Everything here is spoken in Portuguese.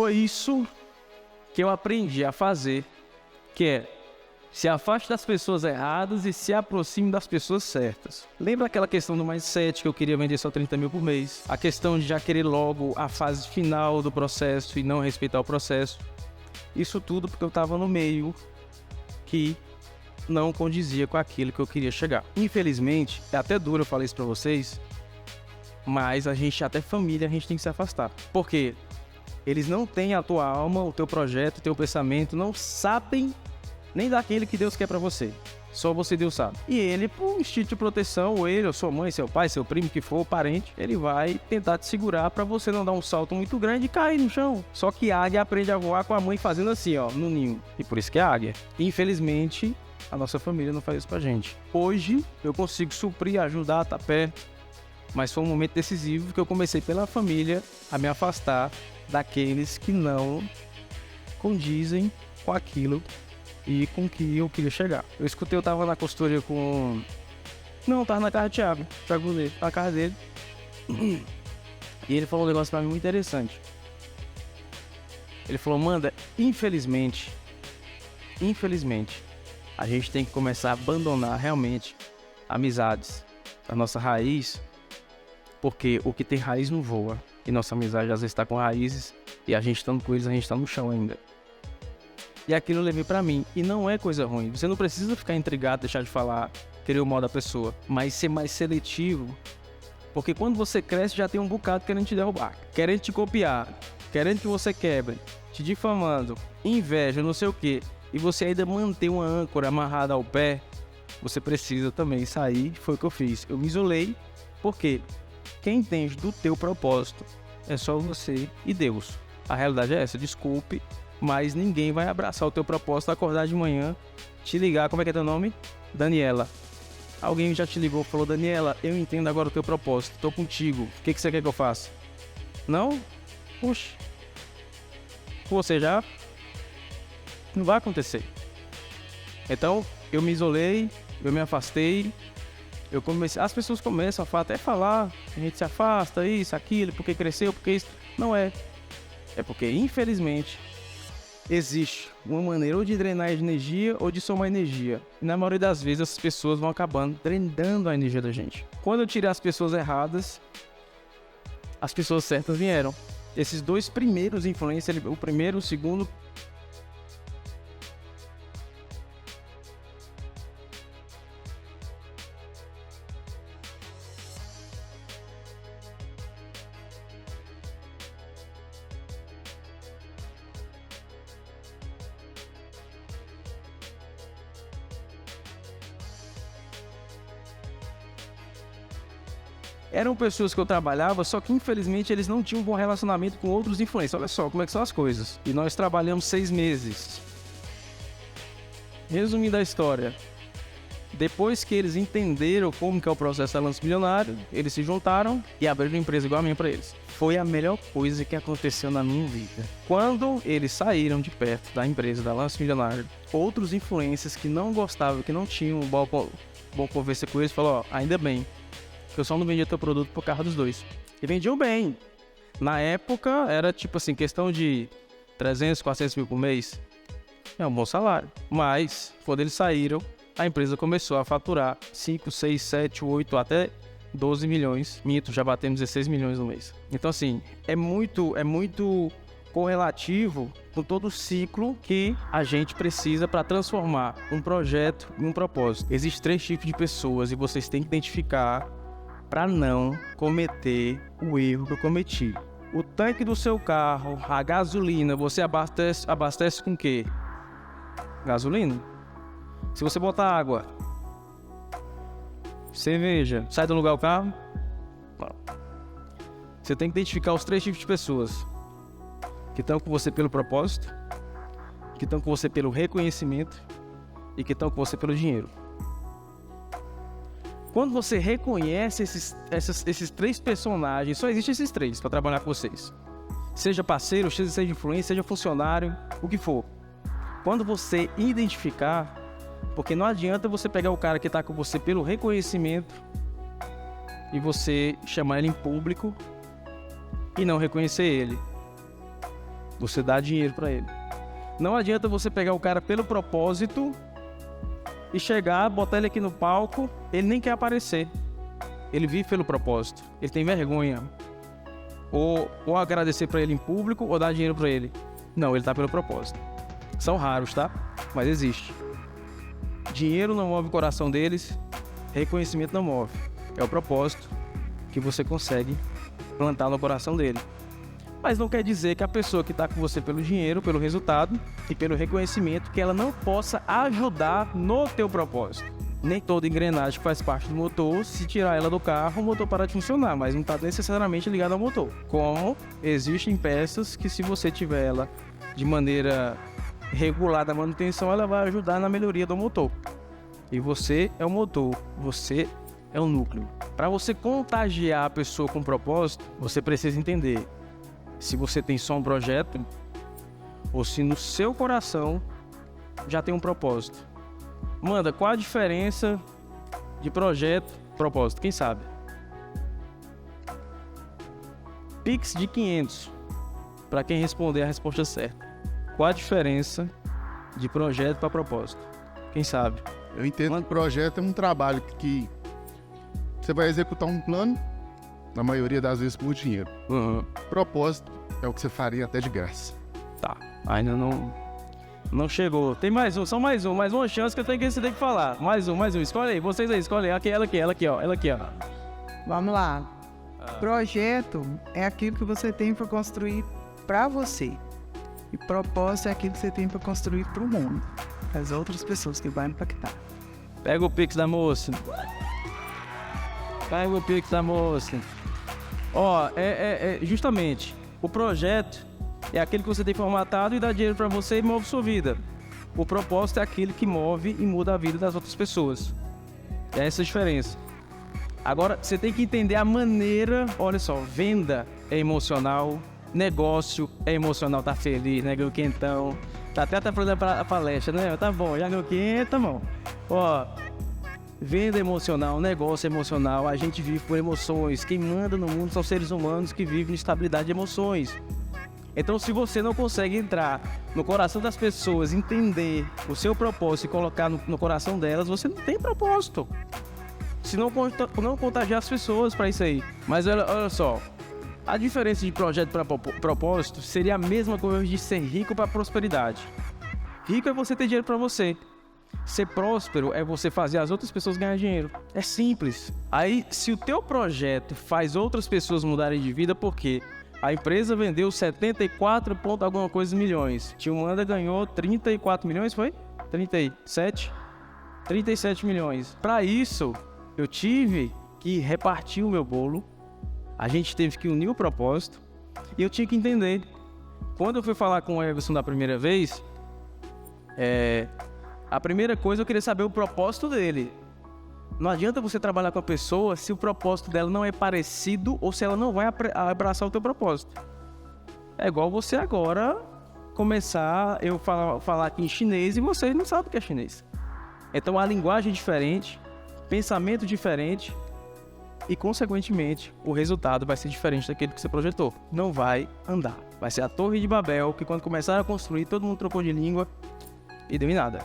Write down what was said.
foi isso que eu aprendi a fazer, que é se afaste das pessoas erradas e se aproxime das pessoas certas. Lembra aquela questão do mindset que eu queria vender só 30 mil por mês? A questão de já querer logo a fase final do processo e não respeitar o processo? Isso tudo porque eu estava no meio que não condizia com aquilo que eu queria chegar. Infelizmente, é até duro eu falar isso para vocês, mas até família, a gente tem que se afastar. Por quê? Eles não têm a tua alma, o teu projeto, o teu pensamento, não sabem nem daquele que Deus quer pra você. Só você, Deus sabe. E ele, por instinto de proteção, ou ele, ou sua mãe, seu pai, seu primo, que for, parente, ele vai tentar te segurar pra você não dar um salto muito grande e cair no chão. Só que a águia aprende a voar com a mãe fazendo assim, ó, no ninho. E por isso que é águia. Infelizmente, a nossa família não faz isso pra gente. Hoje, eu consigo suprir, ajudar, tá perto. Mas foi um momento decisivo que eu comecei pela família a me afastar daqueles que não condizem com aquilo e com que eu queria chegar. Eu escutei, eu tava na consultoria com... Não, tava na casa do Thiago Goleiro, na casa dele. E ele falou um negócio pra mim muito interessante. Ele falou, Manda, infelizmente, a gente tem que começar a abandonar realmente amizades, a nossa raiz, porque o que tem raiz não voa. E nossa amizade às vezes está com raízes e a gente estando com eles, a gente está no chão ainda. E aquilo eu levei pra mim. E não é coisa ruim. Você não precisa ficar intrigado, deixar de falar, querer o mal da pessoa. Mas ser mais seletivo. Porque quando você cresce, já tem um bocado querendo te derrubar. Querendo te copiar. Querendo que você quebre. Te difamando. Inveja, não sei o quê. E você ainda manter uma âncora amarrada ao pé. Você precisa também sair. Foi o que eu fiz. Eu me isolei. Por quê? Quem entende do teu propósito é só você e Deus. A realidade é essa. Desculpe. Mas ninguém vai abraçar o teu propósito, acordar de manhã, te ligar, como é que é teu nome? Daniela. Alguém já te ligou e falou, Daniela, eu entendo agora o teu propósito, tô contigo, o que você quer que eu faça? Não? Puxa. Com você já? Não vai acontecer. Então, eu me isolei, eu me afastei, as pessoas começam até falar, a gente se afasta, isso, aquilo, porque cresceu, porque isso. Não é. É porque, infelizmente, existe uma maneira ou de drenar energia ou de somar energia. E na maioria das vezes essas pessoas vão acabando drenando a energia da gente. Quando eu tirei as pessoas erradas, as pessoas certas vieram. Esses dois primeiros influencers, o primeiro, o segundo... Eram pessoas que eu trabalhava, só que infelizmente eles não tinham um bom relacionamento com outros influencers. Olha só como é que são as coisas. E nós trabalhamos 6 meses. Resumindo a história. Depois que eles entenderam como que é o processo da Lance Milionário, eles se juntaram e abriram uma empresa igual a minha para eles. Foi a melhor coisa que aconteceu na minha vida. Quando eles saíram de perto da empresa da Lance Milionário, outros influencers que não gostavam, que não tinham bom conversa com eles, falaram, ó, ainda bem que eu só não vendia teu produto por causa dos dois. E vendiam bem. Na época, era tipo assim, questão de 300, 400 mil por mês. É um bom salário. Mas, quando eles saíram, a empresa começou a faturar 5, 6, 7, 8, até 12 milhões. Minto, já batemos 16 milhões no mês. Então assim, é muito correlativo com todo o ciclo que a gente precisa para transformar um projeto em um propósito. Existem 3 tipos de pessoas e vocês têm que identificar para não cometer o erro que eu cometi. O tanque do seu carro, a gasolina, você abastece com o quê? Gasolina. Se você botar água, cerveja, sai do lugar o carro? Não. Você tem que identificar os 3 tipos de pessoas que estão com você pelo propósito, que estão com você pelo reconhecimento e que estão com você pelo dinheiro. Quando você reconhece esses 3 personagens, só existem esses 3 para trabalhar com vocês. Seja parceiro, seja influencer, seja funcionário, o que for. Quando você identificar, porque não adianta você pegar o cara que está com você pelo reconhecimento e você chamar ele em público e não reconhecer ele. Você dá dinheiro para ele. Não adianta você pegar o cara pelo propósito e chegar, botar ele aqui no palco, ele nem quer aparecer. Ele vive pelo propósito. Ele tem vergonha. Ou agradecer para ele em público ou dar dinheiro para ele. Não, ele tá pelo propósito. São raros, tá? Mas existe. Dinheiro não move o coração deles, reconhecimento não move. É o propósito que você consegue plantar no coração dele. Mas não quer dizer que a pessoa que está com você pelo dinheiro, pelo resultado e pelo reconhecimento, que ela não possa ajudar no teu propósito. Nem toda engrenagem que faz parte do motor, se tirar ela do carro, o motor para de funcionar, mas não está necessariamente ligado ao motor. Como existem peças que, se você tiver ela de maneira regular da manutenção, ela vai ajudar na melhoria do motor. E você é o motor, você é o núcleo. Para você contagiar a pessoa com propósito, você precisa entender se você tem só um projeto ou se no seu coração já tem um propósito. Manda, qual a diferença de projeto e propósito? Quem sabe? Pix de 500 para quem responder a resposta certa. Qual a diferença de projeto para propósito? Quem sabe? Eu entendo que projeto é um trabalho que você vai executar um plano, na maioria das vezes por dinheiro. Propósito é o que você faria até de graça. Tá, ainda não chegou. Tem mais um, só mais uma chance que eu tenho que decidir que falar. Mais um. Escolhe aí, vocês aí, escolhe aí. Ela aqui, ó. Vamos lá. Projeto é aquilo que você tem para construir para você. E propósito é aquilo que você tem para construir para o mundo, para as outras pessoas que vai impactar. Pega o Pix da moça. Ó, justamente, o projeto é aquele que você tem formatado e dá dinheiro para você e move sua vida. O propósito é aquele que move e muda a vida das outras pessoas. É essa a diferença. Agora, você tem que entender a maneira, olha só, venda é emocional, negócio é emocional, tá feliz, né, ganhou quentão. Tá até fazendo a palestra, né? Tá bom, já ganhou quentão, tá bom. Ó, venda emocional, negócio emocional, a gente vive por emoções. Quem manda no mundo são seres humanos que vivem em estabilidade de emoções. Então, se você não consegue entrar no coração das pessoas, entender o seu propósito e colocar no coração delas, você não tem propósito. Se não contagiar as pessoas para isso aí. Mas olha só, a diferença de projeto para propósito seria a mesma coisa de ser rico para prosperidade. Rico é você ter dinheiro para você. Ser próspero é você fazer as outras pessoas ganhar dinheiro. É simples. Aí, se o teu projeto faz outras pessoas mudarem de vida, por quê? A empresa vendeu 74 ponto alguma coisa milhões. Tio Manda ganhou 34 milhões, foi? 37? 37 milhões. Para isso, eu tive que repartir o meu bolo. A gente teve que unir o propósito. E eu tinha que entender. Quando eu fui falar com o Everson da primeira vez, a primeira coisa eu queria saber o propósito dele. Não adianta você trabalhar com a pessoa se o propósito dela não é parecido ou se ela não vai abraçar o teu propósito. É igual você agora começar eu falar aqui em chinês e você não sabe o que é chinês. Então a linguagem é diferente, pensamento diferente e, consequentemente, o resultado vai ser diferente daquele que você projetou. Não vai andar. Vai ser a Torre de Babel que, quando começaram a construir, todo mundo trocou de língua e deu em nada.